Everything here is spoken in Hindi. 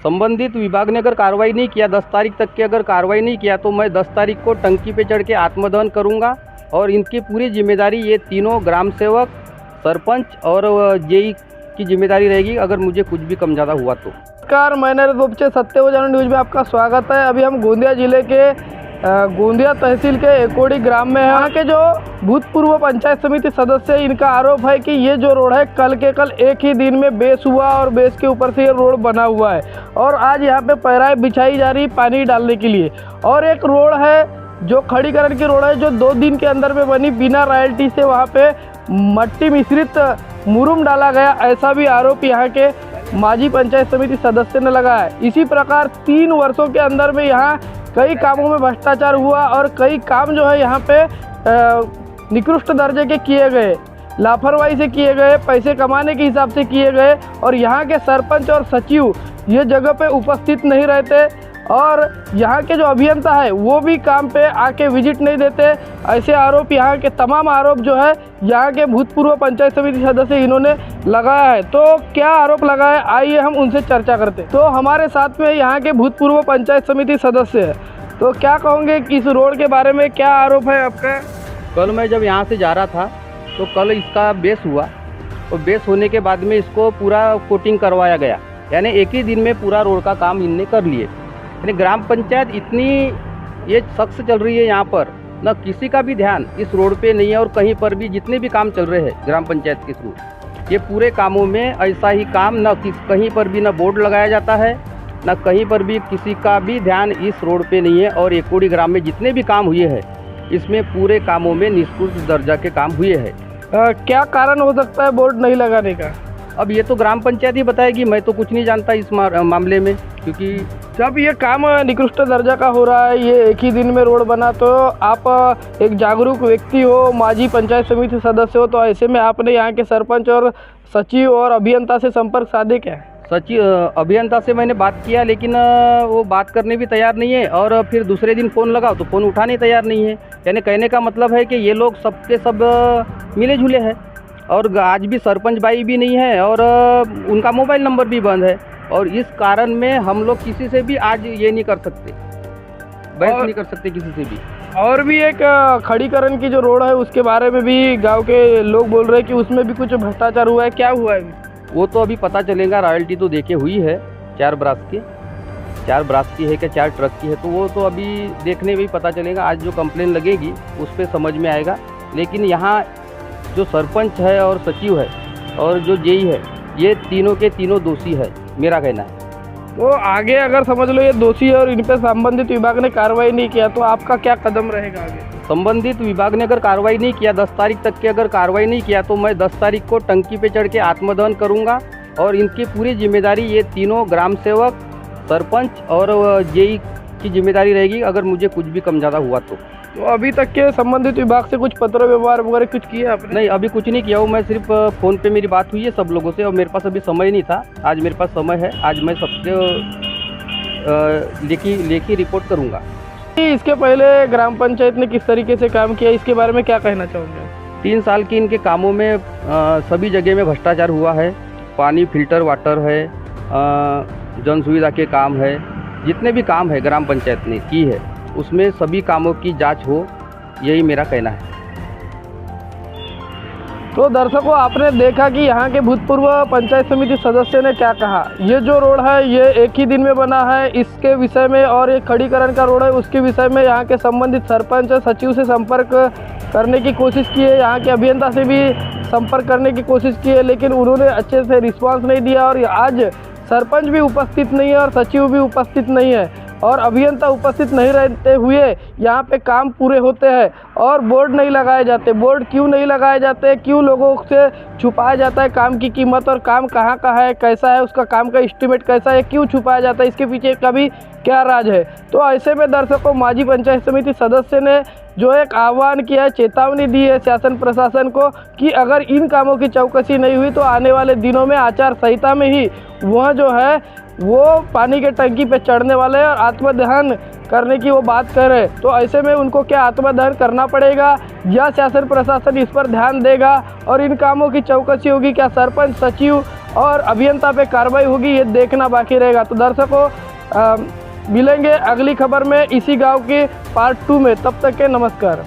संबंधित विभाग ने अगर कार्रवाई नहीं किया, 10 तारीख तक की अगर कार्रवाई नहीं किया तो मैं 10 तारीख को टंकी पे चढ़ के आत्मदहन करूंगा और इनकी पूरी जिम्मेदारी ये तीनों ग्राम सेवक, सरपंच और जेई की जिम्मेदारी रहेगी अगर मुझे कुछ भी कम ज़्यादा हुआ तो। नमस्कार, मैं नरेश बोपचे, सत्य हो जानो न्यूज़ में आपका स्वागत है। अभी हम गोंदिया जिले के गोंदिया तहसील के एकोड़ी ग्राम में हैं। यहाँ के जो भूतपूर्व पंचायत समिति सदस्य, इनका आरोप है कि ये जो रोड है कल के कल एक ही दिन में बेस हुआ और बेस के ऊपर से ये रोड बना हुआ है और आज यहाँ पे पैराई बिछाई जा रही पानी डालने के लिए। और एक रोड है जो खड़ीकरण की रोड है जो 2 दिन के अंदर में बनी, बिना रॉयल्टी से वहाँ पे मट्टी मिश्रित मुरुम डाला गया, ऐसा भी आरोप यहाँ के माजी पंचायत समिति सदस्य ने लगाया है। इसी प्रकार 3 वर्षों के अंदर में यहाँ कई कामों में भ्रष्टाचार हुआ और कई काम जो है यहाँ पे निकृष्ट दर्जे के किए गए, लापरवाही से किए गए, पैसे कमाने के हिसाब से किए गए और यहाँ के सरपंच और सचिव ये जगह पे उपस्थित नहीं रहते और यहाँ के जो अभियंता है वो भी काम पे आके विजिट नहीं देते। ऐसे आरोप, यहाँ के तमाम आरोप जो है यहाँ के भूतपूर्व पंचायत समिति सदस्य इन्होंने लगाया है। तो क्या आरोप लगाया, आइए हम उनसे चर्चा करते हैं। तो हमारे साथ में यहाँ के भूतपूर्व पंचायत समिति सदस्य है, तो क्या कहोगे कि इस रोड के बारे में, क्या आरोप है आपका? कल मैं जब यहाँ से जा रहा था तो कल इसका बेस हुआ और बेस होने के बाद में इसको पूरा कोटिंग करवाया गया, यानी एक ही दिन में पूरा रोड का काम इनने कर लिए। यानी ग्राम पंचायत इतनी ये सख्त चल रही है यहाँ पर, न किसी का भी ध्यान इस रोड पे नहीं है और कहीं पर भी जितने भी काम चल रहे हैं ग्राम पंचायत के थ्रू, ये पूरे कामों में ऐसा ही काम, न कहीं पर भी न बोर्ड लगाया जाता है, न कहीं पर भी किसी का भी ध्यान इस रोड पे नहीं है। और एकोड़ी ग्राम में जितने भी काम हुए हैं इसमें पूरे कामों में निष्कृष्ट दर्जा के काम हुए हैं। क्या कारण हो सकता है बोर्ड नहीं लगाने का? अब ये तो ग्राम पंचायत ही बताएगी, मैं तो कुछ नहीं जानता इस मामले में, क्योंकि जब ये काम निकृष्ट दर्जा का हो रहा है, ये एक ही दिन में रोड बना, तो आप एक जागरूक व्यक्ति हो, माजी पंचायत समिति सदस्य हो, तो ऐसे में आपने यहाँ के सरपंच और सचिव और अभियंता से संपर्क साधे क्या? सचिव अभियंता से मैंने बात किया, लेकिन वो बात करने भी तैयार नहीं है और फिर दूसरे दिन फ़ोन लगाओ तो फ़ोन उठाने तैयार नहीं है। यानी कहने का मतलब है कि ये लोग सबके सब मिले जुले हैं और आज भी सरपंच बाई भी नहीं है और उनका मोबाइल नंबर भी बंद है और इस कारण में हम लोग किसी से भी आज ये नहीं कर सकते, बहस नहीं कर सकते किसी से भी। और भी एक खड़ीकरण की जो रोड है उसके बारे में भी गांव के लोग बोल रहे हैं कि उसमें भी कुछ भ्रष्टाचार हुआ है, क्या हुआ है? वो तो अभी पता चलेगा। रॉयल्टी तो देखे हुई है 4 ब्रास की है क्या 4 ट्रक की है, तो वो तो अभी देखने में ही पता चलेगा। आज जो कंप्लेन लगेगी उस पर समझ में आएगा। लेकिन यहाँ जो सरपंच है और सचिव है और जो जेई है, ये तीनों के तीनों दोषी है, मेरा कहना है। तो आगे अगर समझ लो ये दोषी है और इन पर संबंधित विभाग ने कार्रवाई नहीं किया तो आपका क्या कदम रहेगा आगे? संबंधित विभाग ने अगर कार्रवाई नहीं किया, 10 तारीख तक की अगर कार्रवाई नहीं किया तो मैं 10 तारीख को टंकी पे चढ़ के आत्मदहन करूंगा और इनकी पूरी जिम्मेदारी ये तीनों ग्राम सेवक, सरपंच और जेई की जिम्मेदारी रहेगी अगर मुझे कुछ भी कम ज़्यादा हुआ तो। अभी तक के संबंधित विभाग से कुछ पत्र व्यवहार वगैरह कुछ किया आपने? नहीं, अभी कुछ नहीं किया हूँ। मैं सिर्फ फ़ोन पे मेरी बात हुई है सब लोगों से और मेरे पास अभी समय नहीं था। आज मेरे पास समय है, आज मैं सबके लेखी रिपोर्ट करूँगा। इसके पहले ग्राम पंचायत ने किस तरीके से काम किया, इसके बारे में क्या कहना चाहोगे? 3 साल के इनके कामों में सभी जगह में भ्रष्टाचार हुआ है। पानी, फिल्टर वाटर है, जन सुविधा के काम है, जितने भी काम है ग्राम पंचायत ने की है उसमें सभी कामों की जांच हो, यही मेरा कहना है। तो दर्शकों, आपने देखा कि यहाँ के भूतपूर्व पंचायत समिति सदस्य ने क्या कहा। ये जो रोड है ये एक ही दिन में बना है, इसके विषय में, और ये खड़ीकरण का रोड है उसके विषय में यहाँ के संबंधित सरपंच सचिव से संपर्क करने की कोशिश की है, यहाँ के अभियंता से भी संपर्क करने की कोशिश की है, लेकिन उन्होंने अच्छे से रिस्पॉन्स नहीं दिया। और आज सरपंच भी उपस्थित नहीं है और सचिव भी उपस्थित नहीं है और अभियंता उपस्थित नहीं रहते हुए यहाँ पे काम पूरे होते हैं और बोर्ड नहीं लगाए जाते। बोर्ड क्यों नहीं लगाए जाते, क्यों लोगों से छुपाया जाता है काम की कीमत और काम कहाँ का है, कैसा है, उसका काम का एस्टीमेट कैसा है, क्यों छुपाया जाता है, इसके पीछे का भी क्या राज है? तो ऐसे में दर्शकों, माजी पंचायत समिति सदस्य ने जो एक आह्वान किया है, चेतावनी दी है शासन प्रशासन को कि अगर इन कामों की चौकसी नहीं हुई तो आने वाले दिनों में आचार संहिता में ही वह जो है वो पानी के टंकी पे चढ़ने वाले हैं और आत्मदहन करने की वो बात कर रहे हैं। तो ऐसे में उनको क्या आत्मदहन करना पड़ेगा या शासन प्रशासन इस पर ध्यान देगा और इन कामों की चौकसी होगी? क्या सरपंच, सचिव और अभियंता पे कार्रवाई होगी, ये देखना बाकी रहेगा। तो दर्शकों मिलेंगे अगली खबर में इसी गांव की पार्ट 2 में, तब तक के नमस्कार।